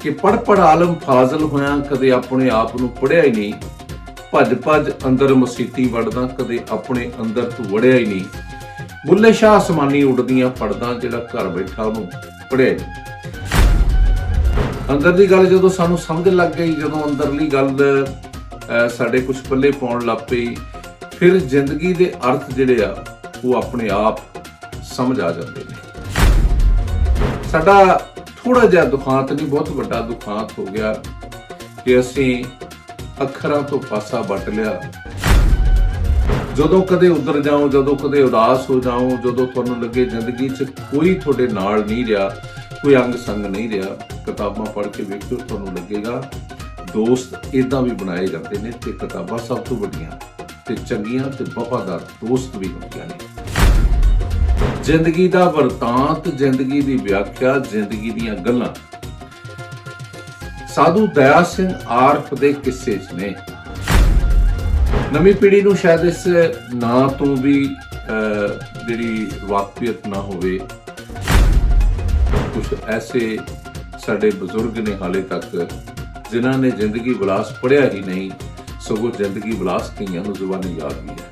कि पढ़ आलम फाजल होया कदे अपने आप नूं पढ़िया ही नहीं, भज भज अंदर मसीती वड़दा कदे अपने अंदर तू वड़िया ही नहीं, बुल्ले शाह आसमानी उड़दियां पढ़दा जिहड़ा घर बैठा उहनूं पढ़िया ही नहीं। अंदर दी गल जदों सानूं समझ लग गई, जदों अंदरली गल साडे कुछ पल्ले पाउण लग पई, फिर जिंदगी दे अर्थ जिहड़े आ वो अपने आप समझ आ जाते हैं। साडा थोड़ा जिहा दुखांत नहीं, बहुत वड्डा दुखांत हो गया कि असीं अखरां तो पासा वट लिया। जदों कदे उधर जाओ, जदों कदे उदास हो जाओ, जदों तुहानूं लगे जिंदगी च कोई तुहाडे नाल नहीं रहा, कोई अंग संग नहीं रहा, किताबां पढ़ के वेखो, तुहानूं लगेगा दोस्त इदां भी बनाए जाते हैं। ते किताबां सब तो वड्डियां ते चंगियां ते वफादार दोस्त भी होंदियां ने। जिंदगी दा वरतांत, जिंदगी दी व्याख्या, जिंदगी दीयां गल्लां साधु दया सिंह आरफ दे किस्से च ने। नवीं पीढ़ी नूं शायद इस नां तो भी जिहड़ी वाकफियत ना होवे। कुछ ऐसे साडे बजुर्ग ने हाले तक जिन्हां ने जिंदगी विलास पढ़िया ही नहीं, सगों जिंदगी विलास कईयां नूं ज़ुबानी याद भी है।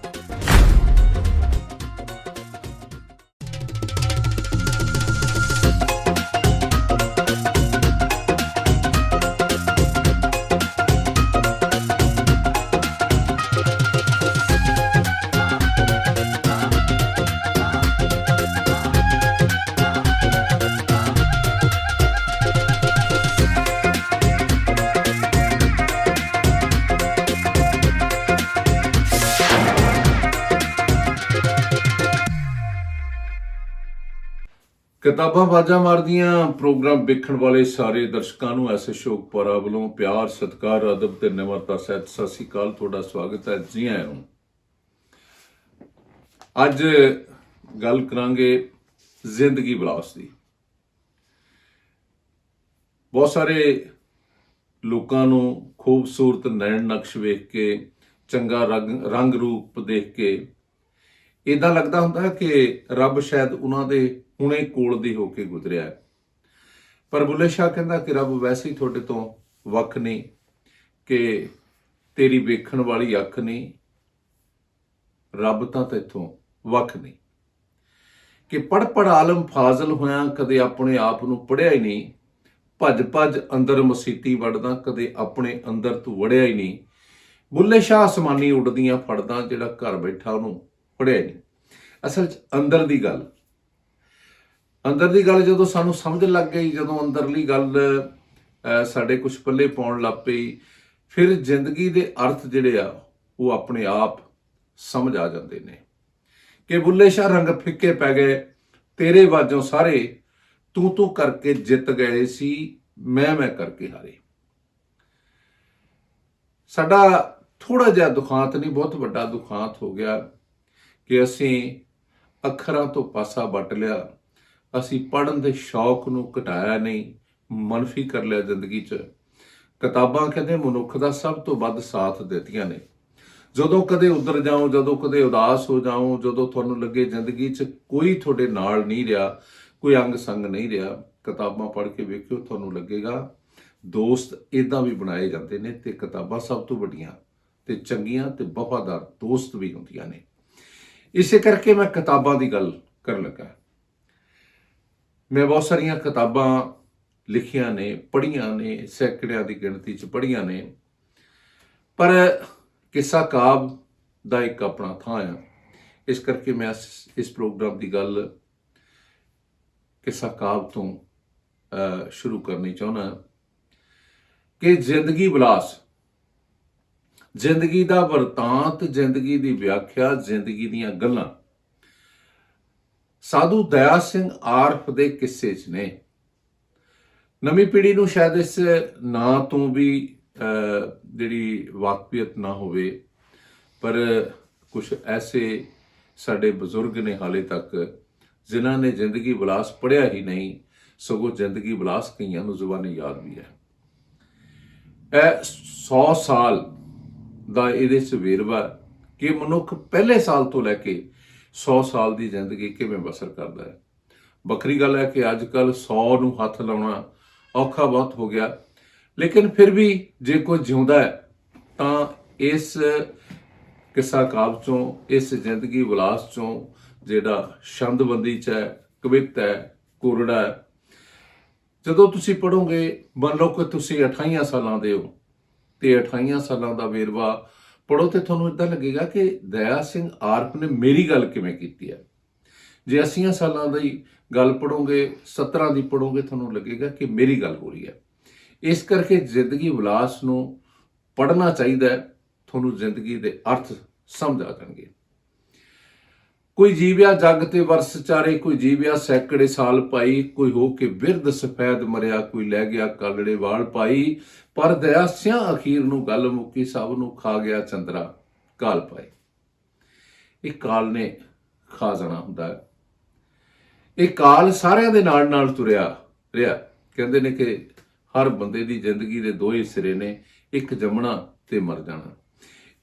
किताबां बाजा मारदियां प्रोग्राम वेखण वाले सारे दर्शकों नूं एस शौकपुरा वालों प्यार, सत्कार, अदब ते निमरता सहित सत श्री अकाल, तुहाडा स्वागत है। जी आया नूं। अज गल करांगे जिंदगी विलास दी। बहुत सारे लोकां नूं खूबसूरत नैण नक्श वेख के, चंगा रंग रूप देख के इदां लगदा हुंदा कि रब शायद उन्हां दे हुणे कोल दी होके गुजरिया है। पर बुल्ले शाह कहंदा कि रब वैसे ही तुहाडे तो वख नहीं, कि तेरी वेखण वाली अख नहीं, रब तां तैथों वख नहीं। कि पढ़ आलम फाजल होया कदे अपने आप नूं पढ़िया ही नहीं, भज भज अंदर मसीती वड़दा कदे अपने अंदर तू वड़िया ही नहीं, बुल्ले शाह आसमानी उड़दियां फड़दा जिहड़ा घर बैठा उहनूं पढ़िया ही नहीं। असल च अंदर दी गल जदों सानूं समझ लग गई, जदों अंदरली गल साडे कुछ पल्ले पाउण लग पई, फिर जिंदगी दे अर्थ जिहड़े आ वो अपने आप समझ आ जाते ने। कि बुल्ले शाह रंग फिक्के पै गए, तेरे वाजों सारे तू करके जित गए सी, मैं करके हारे। साडा थोड़ा जिहा दुखांत नहीं, बहुत वड्डा दुखांत हो गया कि असीं अखरां तो पासा वट लिया, असीं पढ़न दे शौक नूं घटाया नहीं, मनफी कर लिया जिंदगी च। किताबां कहंदे मनुख दा सब तो वध साथ दित्तियां ने। जदों कदे उधर जाओ, जदों कदे उदास हो जाओ, जदों तुहानूं लगे जिंदगी च कोई तुहाडे नाल नहीं रहा, कोई अंग संग नहीं रहा, किताबां पढ़ के वेखिओ, तुहानूं लगेगा दोस्त इदां भी बनाए जाते ने। ते किताबां सब तो वड्डियां ते चंगियां ते वफादार दोस्त भी होंदियां ने। इसे करके मैं किताबां दी गल करन लगा। मैं बहुत सारियां किताबां लिखियां ने, पढ़ियां ने, सैकड़ियां की गिणती च पढ़ियां ने, पर किस्सा काव दा एक अपना थां आ। इस करके मैं इस प्रोग्राम की गल किस्सा काव तो शुरू करनी चाहुंदा कि जिंदगी विलास, जिंदगी दा वरतांत, जिंदगी दी व्याख्या, जिंदगी दीयां गल्लां साधु दया सिंह आरफ दे किस्से च ने। नवीं पीढ़ी नूं शायद इस नां तो भी जिहड़ी वाकफियत ना होवे, पर कुछ ऐसे साडे बजुर्ग ने हाले तक जिन्हां ने जिंदगी विलास पढ़िया ही नहीं, सगों जिंदगी विलास कईयां नूं ज़ुबानी याद भी है। 100 साल दा इहदे च वेरवा कि मनुख पहले साल तो लैके 100 साल की जिंदगी किवें बसर करता है। वखरी गल है कि अजकल 100 नूं हथ लाउणा ਔਖਾ ਬਹੁਤ ਹੋ ਗਿਆ। ਲੇਕਿਨ ਫਿਰ ਵੀ ਜੇ ਕੋਈ ਜਿਉਂਦਾ ਹੈ ਤਾਂ ਇਸ ਕਿੱਸਾ ਕਾਵਿ ਚੋਂ, ਇਸ ਜ਼ਿੰਦਗੀ ਵਿਲਾਸ ਚੋਂ ਜਿਹੜਾ ਛੰਦਬੰਦੀ 'ਚ ਹੈ, ਕਵਿਤ ਹੈ, ਕੋਰੜਾ ਹੈ, ਜਦੋਂ ਤੁਸੀਂ ਪੜ੍ਹੋਗੇ, ਮੰਨ ਲਓ ਕਿ ਤੁਸੀਂ 28 ਸਾਲਾਂ ਦੇ ਹੋ ਤੇ 28 ਸਾਲਾਂ ਦਾ ਵੇਰਵਾ ਪੜ੍ਹੋ ਤੇ ਤੁਹਾਨੂੰ ਇਦਾਂ ਲੱਗੇਗਾ ਕਿ ਦਇਆ ਸਿੰਘ ਆਰਪ ਨੇ ਮੇਰੀ ਗੱਲ ਕਿਵੇਂ ਕੀਤੀ ਹੈ। ਜੇ 80 ਸਾਲਾਂ ਦੀ ਗੱਲ ਪੜ੍ਹੋਗੇ, 17 ਦੀ ਪੜ੍ਹੋਗੇ, ਤੁਹਾਨੂੰ ਲੱਗੇਗਾ ਕਿ ਮੇਰੀ ਗੱਲ ਹੋ ਰਹੀ ਹੈ। ਇਸ ਕਰਕੇ ਜ਼ਿੰਦਗੀ ਵਿਲਾਸ ਨੂੰ ਪੜ੍ਹਨਾ ਚਾਹੀਦਾ ਹੈ, ਤੁਹਾਨੂੰ ਜ਼ਿੰਦਗੀ ਦੇ ਅਰਥ ਸਮਝ ਆ ਜਾਣਗੇ। ਕੋਈ ਜੀਵਿਆ ਜੱਗ ਤੇ ਵਰਸ ਚਾਰੇ, ਕੋਈ ਜੀਵਿਆ ਸੈਂਕੜੇ ਸਾਲ ਪਾਈ, ਕੋਈ ਹੋ ਕੇ ਬਿਰਧ ਸਫੈਦ ਮਰਿਆ, ਕੋਈ ਲੈ ਗਿਆ ਕਾਲੜੇ ਵਾਲ ਪਾਈ, ਪਰ ਦਇਆ ਸਿਆਂ ਅਖੀਰ ਨੂੰ ਗੱਲ ਮੁੱਕੀ, ਸਭ ਨੂੰ ਖਾ ਗਿਆ ਚੰਦਰਾ ਕਾਲ ਪਾਈ। ਇਹ ਕਾਲ ਨੇ ਖਾ ਜਾਣਾ ਹੁੰਦਾ ਹੈ। ਇਹ ਕਾਲ ਸਾਰਿਆਂ ਦੇ ਨਾਲ ਨਾਲ ਤੁਰਿਆ ਰਿਹਾ। ਕਹਿੰਦੇ ਨੇ ਕਿ ਹਰ ਬੰਦੇ ਦੀ ਜ਼ਿੰਦਗੀ ਦੇ ਦੋ ਹੀ ਸਿਰੇ ਨੇ, ਇੱਕ ਜੰਮਣਾ ਤੇ ਮਰ ਜਾਣਾ।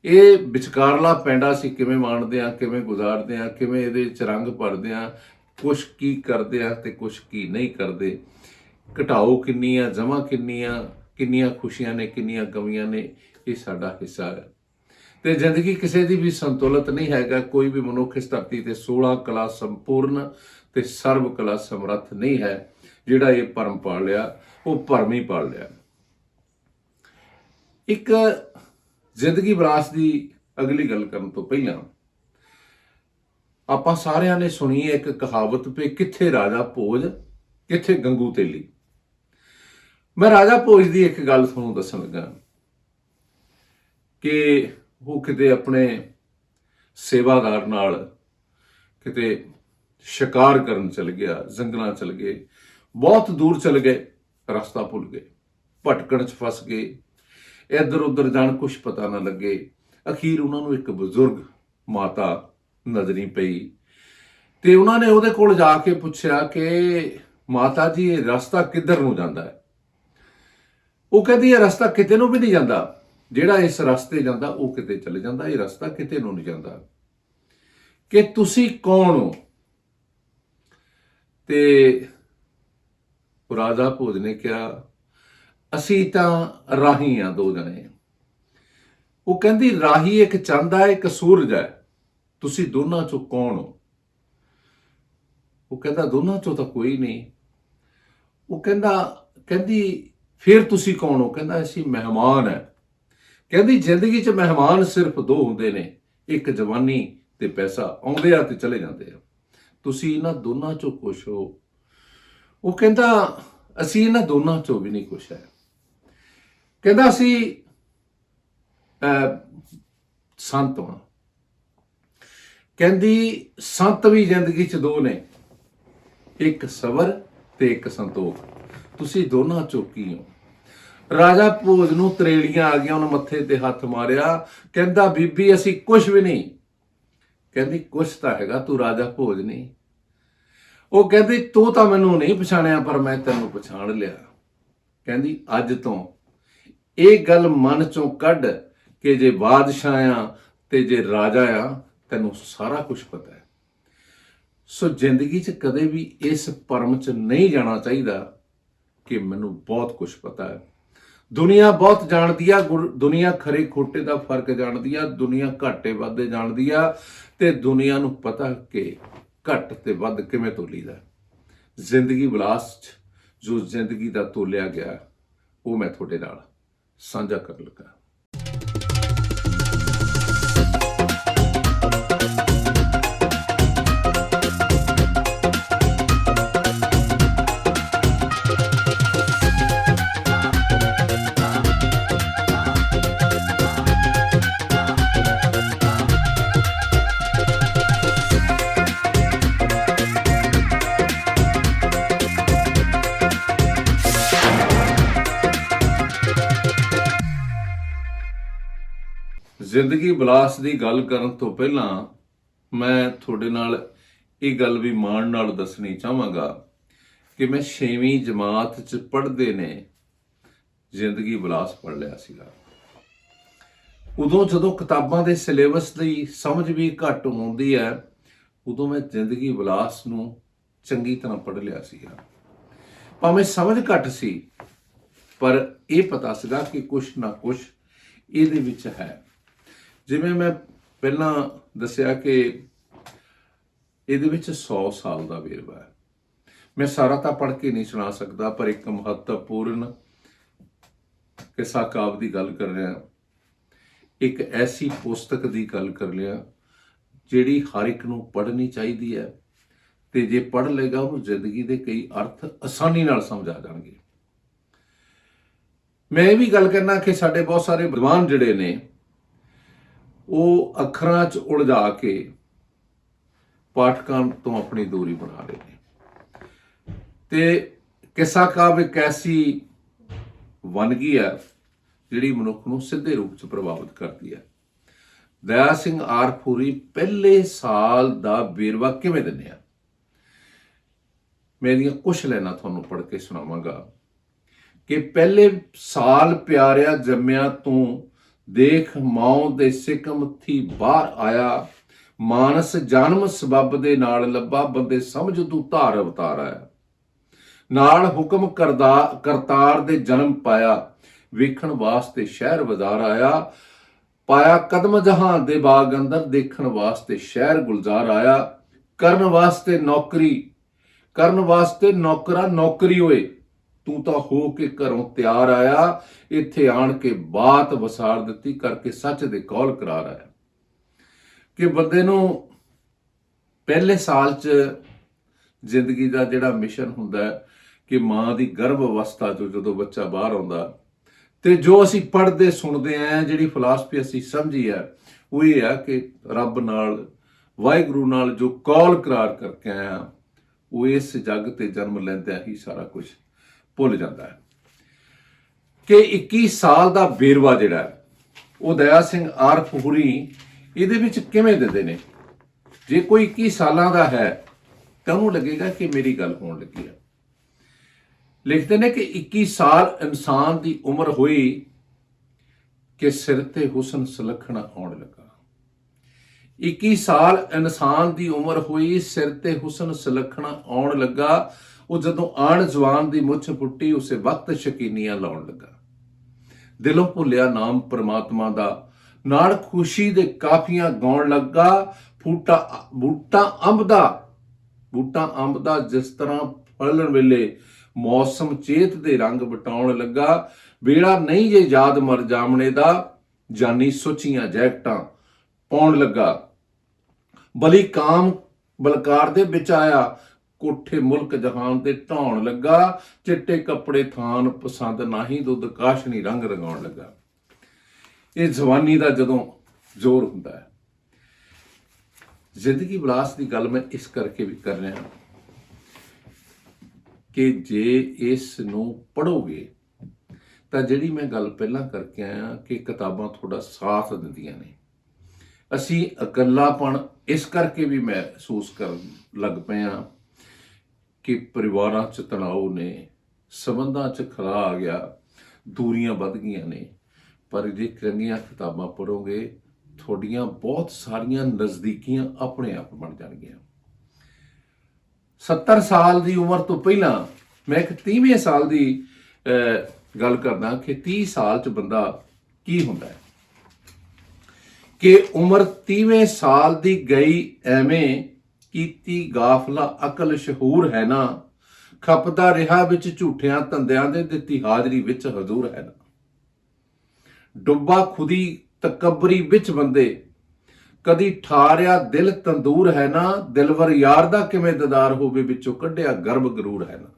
ਇਹ ਵਿਚਕਾਰਲਾ ਪੈਂਡਾ ਅਸੀਂ ਕਿਵੇਂ ਮਾਣਦੇ ਹਾਂ, ਕਿਵੇਂ ਗੁਜ਼ਾਰਦੇ ਹਾਂ, ਕਿਵੇਂ ਇਹਦੇ 'ਚ ਰੰਗ ਭਰਦੇ ਹਾਂ, ਕੁਛ ਕੀ ਕਰਦੇ ਹਾਂ ਤੇ ਕੁਛ ਕੀ ਨਹੀਂ ਕਰਦੇ, ਘਟਾਓ ਕਿੰਨੀ ਆ, ਜਮ੍ਹਾਂ ਕਿੰਨੀਆਂ ਖੁਸ਼ੀਆਂ ਨੇ, ਕਿੰਨੀਆਂ ਗਮੀਆਂ ਨੇ, ਇਹ ਸਾਡਾ ਹਿੱਸਾ ਹੈ। ਤੇ ਜ਼ਿੰਦਗੀ ਕਿਸੇ ਦੀ ਵੀ ਸੰਤੁਲਿਤ ਨਹੀਂ ਹੈਗਾ। ਕੋਈ ਵੀ ਮਨੁੱਖ ਇਸ ਧਰਤੀ ਤੇ 16 ਕਲਾ ਸੰਪੂਰਨ ਤੇ ਸਰਬ ਕਲਾ ਸਮਰੱਥ ਨਹੀਂ ਹੈ। ਜਿਹੜਾ ਇਹ ਭਰਮ ਪਾਲ ਲਿਆ, ਉਹ ਭਰਮ ਹੀ ਪਾਲ ਲਿਆ। ਇੱਕ ਜ਼ਿੰਦਗੀ ਵਿਲਾਸ ਦੀ ਅਗਲੀ ਗੱਲ ਕਰਨ ਤੋਂ ਪਹਿਲਾਂ ਆਪਾਂ ਸਾਰਿਆਂ ਨੇ ਸੁਣੀ ਹੈ ਇੱਕ ਕਹਾਵਤ, ਵੀ ਕਿੱਥੇ ਰਾਜਾ ਭੋਜ, ਕਿੱਥੇ ਗੰਗੂ ਤੇਲੀ। ਮੈਂ ਰਾਜਾ ਭੋਜ ਦੀ ਇੱਕ ਗੱਲ ਤੁਹਾਨੂੰ ਦੱਸਣ ਲੱਗਾ ਕਿ ਉਹ ਕਿਤੇ ਆਪਣੇ ਸੇਵਾਦਾਰ ਨਾਲ ਕਿਤੇ ਸ਼ਿਕਾਰ ਕਰਨ ਚਲ ਗਿਆ, ਜੰਗਲਾਂ ਚਲ ਗਏ, ਬਹੁਤ ਦੂਰ ਚਲ ਗਏ, ਰਸਤਾ ਭੁੱਲ ਗਏ, ਭਟਕਣ 'ਚ ਫਸ ਗਏ, ਇੱਧਰ ਉੱਧਰ ਜਾਣ ਕੁਛ ਪਤਾ ਨਾ ਲੱਗੇ। ਅਖੀਰ ਉਹਨਾਂ ਨੂੰ ਇੱਕ ਬਜ਼ੁਰਗ ਮਾਤਾ ਨਜ਼ਰੀ ਪਈ ਤੇ ਉਹਨਾਂ ਨੇ ਉਹਦੇ ਕੋਲ ਜਾ ਕੇ ਪੁੱਛਿਆ ਕਿ ਮਾਤਾ ਜੀ, ਇਹ ਰਸਤਾ ਕਿੱਧਰ ਨੂੰ ਜਾਂਦਾ ਹੈ? ਉਹ ਕਹਿੰਦੀ ਇਹ ਰਸਤਾ ਕਿਤੇ ਨੂੰ ਵੀ ਨਹੀਂ ਜਾਂਦਾ, ਜਿਹੜਾ ਇਸ ਰਸਤੇ ਜਾਂਦਾ ਉਹ ਕਿਤੇ ਚਲੇ ਜਾਂਦਾ, ਇਹ ਰਸਤਾ ਕਿਤੇ ਨੂੰ ਨਹੀਂ ਜਾਂਦਾ। ਕਿ ਤੁਸੀਂ ਕੌਣ ਹੋ? ਤੇ ਰਾਜਾ ਭੋਜ ਨੇ ਕਿਹਾ, ਅਸੀਂ ਤਾਂ ਰਾਹੀ ਆ, ਦੋ ਜਣੇ। ਉਹ ਕਹਿੰਦੀ ਰਾਹੀ ਇੱਕ ਚੰਦ ਹੈ, ਇੱਕ ਸੂਰਜ ਹੈ, ਤੁਸੀਂ ਦੋਨਾਂ ਚੋਂ ਕੌਣ ਹੋ? ਉਹ ਕਹਿੰਦਾ ਦੋਨਾਂ ਚੋਂ ਤਾਂ ਕੋਈ ਨਹੀਂ। ਉਹ ਕਹਿੰਦੀ ਫਿਰ ਤੁਸੀਂ ਕੌਣ ਹੋ? ਕਹਿੰਦਾ ਅਸੀਂ ਮਹਿਮਾਨ ਹੈ। ਕਹਿੰਦੀ ਜ਼ਿੰਦਗੀ 'ਚ ਮਹਿਮਾਨ ਸਿਰਫ ਦੋ ਹੁੰਦੇ ਨੇ, ਇੱਕ ਜਵਾਨੀ ਤੇ ਪੈਸਾ, ਆਉਂਦੇ ਆ ਤੇ ਚਲੇ ਜਾਂਦੇ ਆ, ਤੁਸੀਂ ਇਹਨਾਂ ਦੋਨਾਂ ਚੋਂ ਕੁਛ ਹੋ? ਉਹ ਕਹਿੰਦਾ ਅਸੀਂ ਇਹਨਾਂ ਦੋਨਾਂ ਚੋਂ ਵੀ ਨਹੀਂ ਕੁਛ ਹੈ। ਕਹਿੰਦਾ ਅਸੀਂ ਸੰਤ ਹਾਂ। ਕਹਿੰਦੀ ਸੰਤ ਵੀ ਜ਼ਿੰਦਗੀ 'ਚ ਦੋ ਨੇ, ਇੱਕ ਸਬਰ ਤੇ ਇੱਕ ਸੰਤੋਖ, ਤੁਸੀਂ ਦੋਨਾਂ ਚੋਂ ਕੀ ਹੋ? ਰਾਜਾ ਭੋਜ ਨੂੰ ਤਰੇੜੀਆਂ ਆ ਗਈਆਂ, ਉਹਨੇ ਮੱਥੇ ਤੇ ਹੱਥ ਮਾਰਿਆ, ਕਹਿੰਦਾ ਬੀਬੀ ਅਸੀਂ ਕੁਛ ਵੀ ਨਹੀਂ। ਕਹਿੰਦੀ ਕੁਛ ਤਾਂ ਹੈਗਾ, ਤੂੰ ਰਾਜਾ ਭੋਜ ਨਹੀਂ। ਉਹ ਕਹਿੰਦੀ ਤੂੰ ਤਾਂ ਮੈਨੂੰ ਨਹੀਂ ਪਛਾਣਿਆ, ਪਰ ਮੈਂ ਤੈਨੂੰ ਪਛਾਣ ਲਿਆ। ਕਹਿੰਦੀ ਅੱਜ ਤੋਂ ਇਹ ਗੱਲ ਮਨ ਚੋਂ ਕੱਢ ਕਿ ਜੇ ਬਾਦਸ਼ਾਹ ਆ ਤੇ ਜੇ ਰਾਜਾ ਆ, ਤੈਨੂੰ ਸਾਰਾ ਕੁਝ ਪਤਾ ਹੈ। ਸੋ ਜ਼ਿੰਦਗੀ 'ਚ ਕਦੇ ਵੀ ਇਸ ਭਰਮ 'ਚ ਨਹੀਂ ਜਾਣਾ ਚਾਹੀਦਾ ਕਿ ਮੈਨੂੰ ਬਹੁਤ ਕੁਝ ਪਤਾ ਹੈ। ਦੁਨੀਆ ਬਹੁਤ ਜਾਣਦੀ ਆ, ਦੁਨੀਆ ਖਰੇ ਖੋਟੇ ਦਾ ਫਰਕ ਜਾਣਦੀ ਆ, ਦੁਨੀਆ ਘਾਟੇ ਵਾਧੇ ਜਾਣਦੀ ਆ, ਤੇ ਦੁਨੀਆ ਨੂੰ ਪਤਾ ਕਿ ਘੱਟ ਤੇ ਵੱਧ ਕਿਵੇਂ ਤੋਲੀਦਾ। ਜ਼ਿੰਦਗੀ ਵਿਲਾਸ 'ਚ ਜੋ ਜ਼ਿੰਦਗੀ ਦਾ ਤੋਲਿਆ ਗਿਆ, ਉਹ ਮੈਂ ਤੁਹਾਡੇ ਨਾਲ ਸਾਂਝਾ ਕਰਨ ਲੱਗਾ। ਜ਼ਿੰਦਗੀ ਵਿਲਾਸ ਦੀ ਗੱਲ ਕਰਨ ਤੋਂ ਪਹਿਲਾਂ ਮੈਂ ਤੁਹਾਡੇ ਨਾਲ ਇਹ ਗੱਲ ਵੀ ਮਾਣ ਨਾਲ ਦੱਸਣੀ ਚਾਹਾਂਗਾ ਕਿ ਮੈਂ 6ਵੀਂ ਜਮਾਤ 'ਚ ਪੜ੍ਹਦੇ ਨੇ ਜ਼ਿੰਦਗੀ ਵਿਲਾਸ ਪੜ੍ਹ ਲਿਆ ਸੀਗਾ। ਉਦੋਂ ਜਦੋਂ ਕਿਤਾਬਾਂ ਦੇ ਸਿਲੇਬਸ ਦੀ ਸਮਝ ਵੀ ਘੱਟ ਆਉਂਦੀ ਹੈ, ਉਦੋਂ ਮੈਂ ਜ਼ਿੰਦਗੀ ਵਿਲਾਸ ਨੂੰ ਚੰਗੀ ਤਰ੍ਹਾਂ ਪੜ੍ਹ ਲਿਆ ਸੀਗਾ। ਭਾਵੇਂ ਸਮਝ ਘੱਟ ਸੀ, ਪਰ ਇਹ ਪਤਾ ਸੀਗਾ ਕਿ ਕੁਛ ਨਾ ਕੁਛ ਇਹਦੇ ਵਿੱਚ ਹੈ। ਜਿਵੇਂ ਮੈਂ ਪਹਿਲਾਂ ਦੱਸਿਆ ਕਿ ਇਹਦੇ ਵਿੱਚ 100 ਸਾਲ ਦਾ ਵੇਰਵਾ ਹੈ। ਮੈਂ ਸਾਰਾ ਤਾਂ ਪੜ੍ਹ ਕੇ ਨਹੀਂ ਸੁਣਾ ਸਕਦਾ, ਪਰ ਇੱਕ ਮਹੱਤਵਪੂਰਨ ਕਿੱਸਾ ਕਾਵਿ ਦੀ ਗੱਲ ਕਰ ਰਿਹਾ, ਇੱਕ ਐਸੀ ਪੁਸਤਕ ਦੀ ਗੱਲ ਕਰ ਲਿਆ ਜਿਹੜੀ ਹਰ ਇੱਕ ਨੂੰ ਪੜ੍ਹਨੀ ਚਾਹੀਦੀ ਹੈ, ਤੇ ਜੇ ਪੜ੍ਹ ਲਏਗਾ ਉਹਨੂੰ ਜ਼ਿੰਦਗੀ ਦੇ ਕਈ ਅਰਥ ਆਸਾਨੀ ਨਾਲ ਸਮਝ ਆ ਜਾਣਗੇ। ਮੈਂ ਇਹ ਵੀ ਗੱਲ ਕਰਨਾ ਕਿ ਸਾਡੇ ਬਹੁਤ ਸਾਰੇ ਵਿਦਵਾਨ ਜਿਹੜੇ ਨੇ ਉਹ ਅੱਖਰਾਂ 'ਚ ਉਲਝਾ ਕੇ ਪਾਠਕਾਂ ਤੋਂ ਆਪਣੀ ਦੂਰੀ ਬਣਾ ਰਹੇ ਨੇ। ਤੇ ਕਿੱਸਾ ਕਾਵਿ ਇੱਕ ਐਸੀ ਵੰਨਗੀ ਹੈ ਜਿਹੜੀ ਮਨੁੱਖ ਨੂੰ ਸਿੱਧੇ ਰੂਪ 'ਚ ਪ੍ਰਭਾਵਿਤ ਕਰਦੀ ਹੈ। ਦਇਆ ਸਿੰਘ ਆਰਫੂਰੀ ਪਹਿਲੇ ਸਾਲ ਦਾ ਵੇਰਵਾ ਕਿਵੇਂ ਦਿੰਦੇ ਆ, ਮੈਂ ਇਹਦੀਆਂ ਕੁਛ ਲਾਈਨਾਂ ਤੁਹਾਨੂੰ ਪੜ੍ਹ ਕੇ ਸੁਣਾਵਾਂਗਾ ਕਿ ਪਹਿਲੇ ਸਾਲ ਪਿਆਰਿਆ ਜੰਮਿਆ ਤੂੰ, ਦੇਖ ਮਾਂ ਦੇ ਸਿਕਮ ਥੀ ਬਾਹਰ ਆਇਆ, ਮਾਨਸ ਜਨਮ ਸਬੱਬ ਦੇ ਨਾਲ ਲੱਭਾ, ਬੰਦੇ ਸਮਝ ਤੂੰ ਧਾਰ ਅਵਤਾਰ ਆਇਆ, ਨਾਲ ਹੁਕਮ ਕਰਤਾਰ ਦੇ ਜਨਮ ਪਾਇਆ, ਵੇਖਣ ਵਾਸਤੇ ਸ਼ਹਿਰ ਬਾਜ਼ਾਰ ਆਇਆ, ਪਾਇਆ ਕਦਮ ਜਹਾਨ ਦੇ ਬਾਗ ਅੰਦਰ, ਦੇਖਣ ਵਾਸਤੇ ਸ਼ਹਿਰ ਗੁਲਜ਼ਾਰ ਆਇਆ, ਕਰਨ ਵਾਸਤੇ ਨੌਕਰਾ ਨੌਕਰੀ ਹੋਏ, ਤੂੰ ਤਾਂ ਹੋ ਕੇ ਘਰੋਂ ਤਿਆਰ ਆਇਆ, ਇੱਥੇ ਆਣ ਕੇ ਬਾਤ ਵਸਾਰ ਦਿੱਤੀ, ਕਰਕੇ ਸੱਚ ਦੇ ਕੌਲ ਕਰਾਰ ਆਇਆ। ਕਿ ਬੰਦੇ ਨੂੰ ਪਹਿਲੇ ਸਾਲ 'ਚ ਜ਼ਿੰਦਗੀ ਦਾ ਜਿਹੜਾ ਮਿਸ਼ਨ ਹੁੰਦਾ ਹੈ ਕਿ ਮਾਂ ਦੀ ਗਰਭ ਅਵਸਥਾ 'ਚੋਂ ਜਦੋਂ ਬੱਚਾ ਬਾਹਰ ਆਉਂਦਾ, ਤੇ ਜੋ ਅਸੀਂ ਪੜ੍ਹਦੇ ਸੁਣਦੇ ਆਂ, ਜਿਹੜੀ ਫਿਲਾਸਫੀ ਅਸੀਂ ਸਮਝੀ ਹੈ, ਉਹ ਇਹ ਆ ਕਿ ਰੱਬ ਨਾਲ, ਵਾਹਿਗੁਰੂ ਨਾਲ ਜੋ ਕੌਲ ਕਰਾਰ ਕਰਕੇ ਆਇਆ, ਉਹ ਇਸ ਜੱਗ ਤੇ ਜਨਮ ਲੈਂਦਿਆਂ ਹੀ ਸਾਰਾ ਕੁਝ ਭੁੱਲ ਜਾਂਦਾ ਹੈ। ਕਿ 21 ਸਾਲ ਦਾ ਵੇਰਵਾ ਜਿਹੜਾ ਹੈ ਉਹ ਦਇਆ ਸਿੰਘ ਆਰਫੂਰੀ ਇਹਦੇ ਵਿੱਚ ਕਿਵੇਂ ਦਿੰਦੇ ਨੇ। ਜੇ ਕੋਈ 21 ਸਾਲਾਂ ਦਾ ਹੈ ਤਾਂ ਉਹਨੂੰ ਲੱਗੇਗਾ ਕਿ ਮੇਰੀ ਗੱਲ ਹੋਣ ਲੱਗੀ ਹੈ। ਲਿਖਦੇ ਨੇ ਕਿ 21 ਸਾਲ ਇਨਸਾਨ ਦੀ ਉਮਰ ਹੋਈ ਕਿ ਸਿਰ ਤੇ ਹੁਸਨ ਸੁਲੱਖਣਾ ਆਉਣ ਲੱਗਾ। 21 ਸਾਲ ਇਨਸਾਨ ਦੀ ਉਮਰ ਹੋਈ, ਸਿਰ ਤੇ ਹੁਸਨ ਸੁਲੱਖਣਾ ਆਉਣ ਲੱਗਾ। ਉਹ ਜਦੋਂ ਆਣ ਜਵਾਨ ਦੀ ਮੁੱਛ ਪੁੱਟੀ, ਉਸੇ ਵਕਤ ਸ਼ਕੀਨੀਆਂ ਲਾਉਣ ਲੱਗਾ। ਦਿਲੋਂ ਭੁੱਲਿਆ ਨਾਮ ਪਰਮਾਤਮਾ ਦਾ, ਨਾਲ ਖੁਸ਼ੀ ਦੇ ਕਾਫੀਆਂ ਗਾਉਣ ਲੱਗਾ। ਬੂਟਾ ਅੰਬ ਦਾ ਜਿਸ ਤਰ੍ਹਾਂ ਫਲਣ ਵੇਲੇ ਮੌਸਮ ਚੇਤ ਦੇ ਰੰਗ ਵਟਾਉਣ ਲੱਗਾ। ਵੇਲਾ ਨਹੀਂ ਜੇ ਯਾਦ ਮਰ ਜਾਮਣੇ ਦਾ, ਜਾਨੀ ਸੁੱਚੀਆਂ ਜੈਕਟਾਂ ਪਾਉਣ ਲੱਗਾ। ਬਲੀ ਕਾਮ ਬਲਕਾਰ ਦੇ ਵਿੱਚ ਆਇਆ, ਕੋਠੇ ਮੁਲਕ ਜਹਾਨ ਦੇ ਢਾਉਣ ਲੱਗਾ। ਚਿੱਟੇ ਕੱਪੜੇ ਥਾਨ ਪਸੰਦ ਨਹੀਂ, ਦੁੱਧ ਕਾਸ਼ਨੀ ਰੰਗ ਰੰਗਾਉਣ ਲੱਗਾ। ਇਹ ਜਵਾਨੀ ਦਾ ਜਦੋਂ ਜ਼ੋਰ ਹੁੰਦਾ ਹੈ। ਜ਼ਿੰਦਗੀ ਵਿਲਾਸ ਦੀ ਗੱਲ ਮੈਂ ਇਸ ਕਰਕੇ ਵੀ ਕਰ ਰਿਹਾ ਕਿ ਜੇ ਇਸ ਨੂੰ ਪੜ੍ਹੋਗੇ ਤਾਂ ਜਿਹੜੀ ਮੈਂ ਗੱਲ ਪਹਿਲਾਂ ਕਰਕੇ ਆਇਆ ਕਿ ਕਿਤਾਬਾਂ ਤੁਹਾਡਾ ਸਾਥ ਦਿੰਦੀਆਂ ਨੇ। ਅਸੀਂ ਇਕੱਲਾਪਣ ਇਸ ਕਰਕੇ ਵੀ ਮਹਿਸੂਸ ਕਰਨ ਲੱਗ ਪਏ ਹਾਂ ਕਿ ਪਰਿਵਾਰਾਂ 'ਚ ਤਣਾਅ ਨੇ, ਸੰਬੰਧਾਂ 'ਚ ਖਲਾ ਆ ਗਿਆ, ਦੂਰੀਆਂ ਵੱਧ ਗਈਆਂ ਨੇ। ਪਰ ਜੇ ਚੰਗੀਆਂ ਕਿਤਾਬਾਂ ਪੜ੍ਹੋਗੇ, ਤੁਹਾਡੀਆਂ ਬਹੁਤ ਸਾਰੀਆਂ ਨਜ਼ਦੀਕੀਆਂ ਆਪਣੇ ਆਪ ਬਣ ਜਾਣਗੀਆਂ। 70 ਸਾਲ ਦੀ ਉਮਰ ਤੋਂ ਪਹਿਲਾਂ ਮੈਂ ਇੱਕ 30ਵੇਂ ਸਾਲ ਦੀ ਗੱਲ ਕਰਦਾ ਕਿ 30 ਸਾਲ 'ਚ ਬੰਦਾ ਕੀ ਹੁੰਦਾ ਹੈ। ਕਿ ਉਮਰ 30ਵੇਂ ਸਾਲ ਦੀ ਗਈ ਐਵੇਂ, ਕੀਤੀ ਗਾਫਲਾ ਅਕਲ ਸ਼ਹੂਰ ਹੈ ਨਾ, ਖਪਦਾ ਰਿਹਾ ਵਿੱਚ ਝੂਠਿਆਂ ਧੰਦਿਆਂ ਦੇ, ਦਿੱਤੀ ਹਾਜ਼ਰੀ ਵਿੱਚ ਹਜ਼ੂਰ ਹੈ ਨਾ। ਡੁੱਬਾ ਖੁਦੀ ਤਕਬਰੀ ਵਿੱਚ ਬੰਦੇ, ਕਦੀ ਠਾਰਿਆ ਦਿਲ ਤੰਦੂਰ ਹੈ ਨਾ, ਦਿਲਵਰ ਯਾਰ ਦਾ ਕਿਵੇਂ ਦੀਦਾਰ ਹੋਵੇ, ਵਿੱਚੋਂ ਕੱਢਿਆ ਗਰਭ ਗਰੂਰ ਹੈ ਨਾ।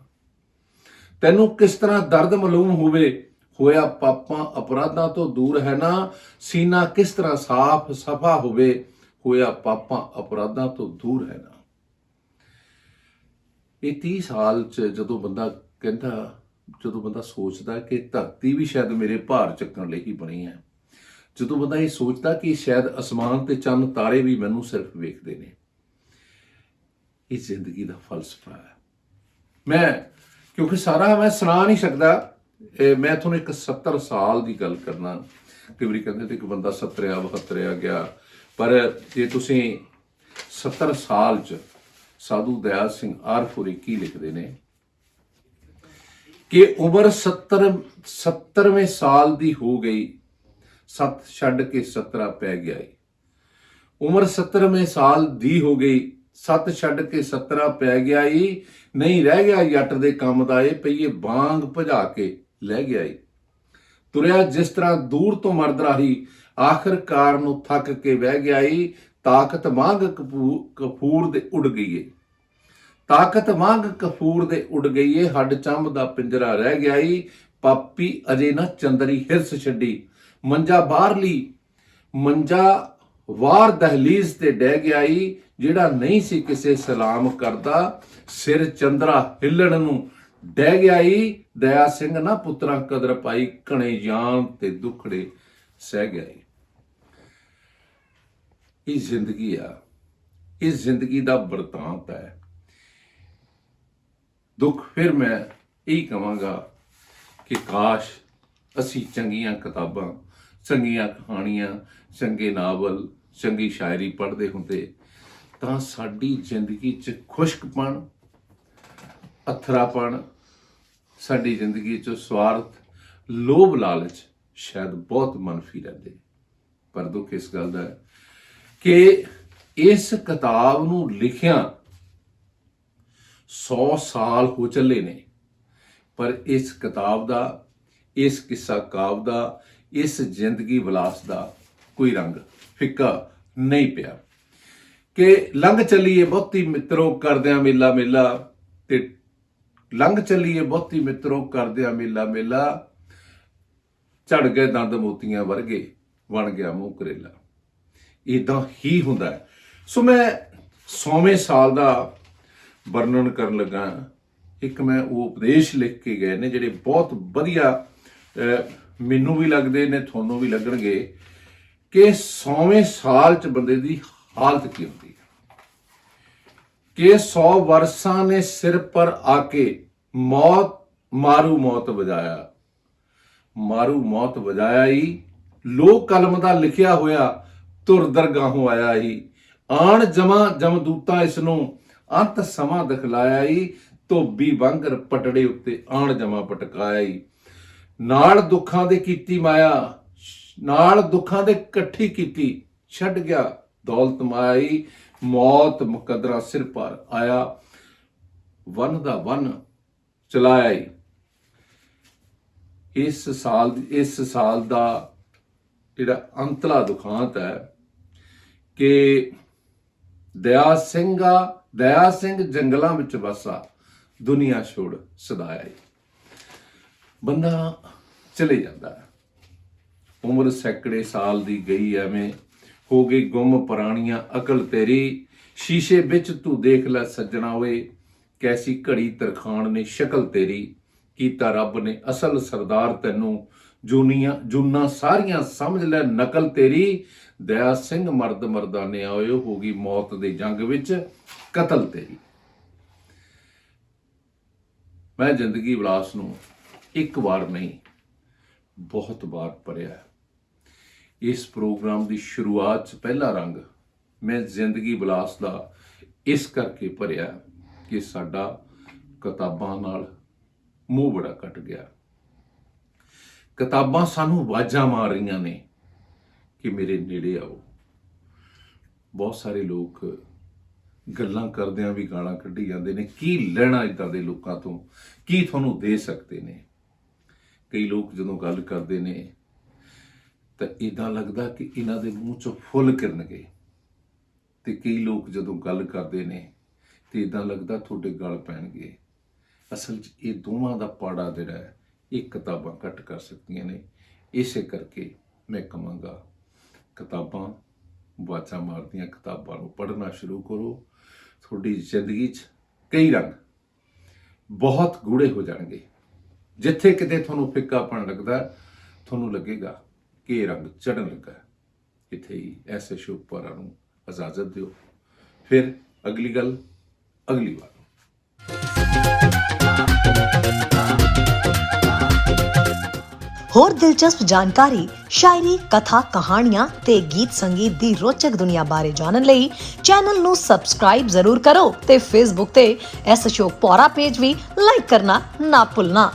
ਤੈਨੂੰ ਕਿਸ ਤਰ੍ਹਾਂ ਦਰਦ ਮਾਲੂਮ ਹੋਵੇ, ਹੋਇਆ ਪਾਪਾਂ ਅਪਰਾਧਾਂ ਤੋਂ ਦੂਰ ਹੈ ਨਾ। ਸੀਨਾ ਕਿਸ ਤਰ੍ਹਾਂ ਸਾਫ਼ ਸਫਾ ਹੋਵੇ, ਹੋਇਆ ਪਾਪਾਂ ਅਪਰਾਧਾਂ ਤੋਂ ਦੂਰ ਹੈ ਨਾ। ਇਹ 30 ਸਾਲ 'ਚ ਜਦੋਂ ਬੰਦਾ ਸੋਚਦਾ ਕਿ ਧਰਤੀ ਵੀ ਸ਼ਾਇਦ ਮੇਰੇ ਭਾਰ ਚੱਕਣ ਲਈ ਹੀ ਬਣੀ ਹੈ, ਜਦੋਂ ਬੰਦਾ ਇਹ ਸੋਚਦਾ ਕਿ ਸ਼ਾਇਦ ਅਸਮਾਨ ਤੇ ਚੰਨ ਤਾਰੇ ਵੀ ਮੈਨੂੰ ਸਿਰਫ ਵੇਖਦੇ ਨੇ, ਇਹ ਜ਼ਿੰਦਗੀ ਦਾ ਫਲਸਫਾ ਹੈ। ਕਿਉਂਕਿ ਸਾਰਾ ਮੈਂ ਸੁਣਾ ਨਹੀਂ ਸਕਦਾ, ਮੈਂ ਤੁਹਾਨੂੰ ਇੱਕ 70 ਸਾਲ ਦੀ ਗੱਲ ਕਰਨਾ। ਕਈ ਵਾਰੀ ਕਹਿੰਦੇ ਤੇ ਇੱਕ ਬੰਦਾ 70 72 ਗਿਆ, ਪਰ ਜੇ ਤੁਸੀਂ 70 ਸਾਲ 'ਚ ਸਾਧੂ ਦਇਆ ਸਿੰਘ ਆਰਫੂਰੀ ਕੀ ਲਿਖਦੇ ਨੇ कि उम्र 70वें साल दी हो गई, 7 छड्ड के 17 पै गया। उम्र 70वें साल दी हो गई, 7 छड्ड के 17 पै गया। नहीं रह गया जट दे काम दा, ये पईए बांग भजा के लै गया। तुरिया जिस तरह दूर तो मर्द राही, आखिरकार नूं थक के बह गया। ताकत मांग कपूर दे उड़ गई है, ताकत मांग कपूर दे उड़ गई है। हड चंब दा पिंजरा रह गया। पापी अजे ना चंदरी हिरस छड्डी, मंजा बाहरली मंजा वार दहलीज ते डह गया। जिहड़ा नहीं सी किसे सलाम करदा, सिर चंदरा हिलण नूं डह गया। दया सिंह ना पुत्रा कदर पाई, घणे जान ते दुखड़े सह गया। ये जिंदगी आ, इस जिंदगी दा बरतांत है। दुख फिर मैं यही कहांगा कि काश असी चंगियां किताबां, चंगियां कहानियां, चंगे नावल, चंगी शायरी पढ़ते होंदे तां साडी जिंदगी च खुशकपन, अथरापन, साडी जिंदगी च स्वार्थ, लोभ लालच शायद बहुत मनफी रहिंदे। पर दुख इस गल दा है कि इस किताब नूं लिखिया 100 साल हो चले ने, पर इस किताब दा, इस किस्सा काव दा, इस जिंदगी विलास दा कोई रंग फिक्का नहीं पिया। कि लंघ चलीए बहुती मित्रों करदियां मेला मेला, ते लंघ चलीए बहुती मित्रों करदियां मेला मेला, झड़ गए दंद मोतियां वर्गे, बन गया मूँह करेला। इदां ही हुंदा है। सो मैं 100वें साल दा वर्णन करन लगा। एक मैं वो उपदेश लिख के गए ने जिहड़े बहुत वधिया मैनू भी लगदे ने, थोनों भी लगणगे, कि 100वें साल च बंदे दी हालत की होंदी है। कि 100 वर्षां ने सिर पर आके मौत मारू मौत बजाया, मारू मौत बजाया। लोक कलम दा लिखिया होया तुर दरगाहों आया। आण जमा जमदूता इसनों अंत समा दिखलाया। धोबी वांगर पटड़े उत्ते आण जमा पटकाया। नाल दुखां दे कीती माया, नाल दुखां दे कट्ठी कीती, छड्ड गया दौलत माया। मौत मुकदरा सिर पर आया, वन दा वन चलाया। इस साल दा जिहड़ा अंतला दुखांत है कि दया सिंह जंगलों विच वसा, दुनिया छोड़ सदाया। बंदा चले जाता है, उम्र सैकड़े साल दी गई एवें, हो गई गुम पुरानियां अकल तेरी। शीशे बिच तू देख लै सज्जना होए, कैसी घड़ी तरखान ने शक्ल तेरी। कीता रब ने असल सरदार तैनू, जूना सारियां समझ लै नकल तेरी। दया सिंह मर्द मर्दाने आए, होगी मौत दे जंग विच कतल तेरी। मैं जिंदगी विलास नूं एक बार नहीं बहुत बार पढ़िया। इस प्रोग्राम की शुरुआत च पहला रंग मैं जिंदगी विलास दा इस करके भरिया कि साडा किताबां नाल मोह बड़ा कट गया। किताबां सानू आवाज़ां मार रही ने कि मेरे नेड़े आओ। बहुत सारे लोग गल्लां करदियां भी गालां कड्ढी जांदे ने, की लैना इदां दे लोकां तो, की तुहानू दे सकते ने। कई लोग जदों गल करदे ने तो इदां लगदा कि इन्हां दे मूँह चों फुੱਲ किरनगे, ते कई लोग जदों गल करदे ने तो इदां लगदा तुहाडे गल पैणगे। असल च ये दोवां दा पाड़ा जिहड़ा है ये किताबां घट कर सकदियां ने। इसे करके मैं कहांगा किताबां वाचा मारदियां किताबां नूं पढ़ना शुरू करो। थोड़ी जिंदगी च कई रंग बहुत गूढ़े हो जाएंगे। जिथे किते तुहानूं फिक्कापन लगदा, तुहानूं लगेगा कि ये रंग चढ़न लगा। इत्थे ही ऐसे शुभ परां नूं इजाजत दिओ। फिर अगली गल अगली बार। होर दिलचस्प जानकारी, शायरी, कथा, कहानियां ते गीत संगीत दी रोचक दुनिया बारे जानन लई चैनल नूं सबसक्राइब जरूर करो ते फेसबुक ते एस अशोक पौरा पेज भी लाइक करना ना भुलना।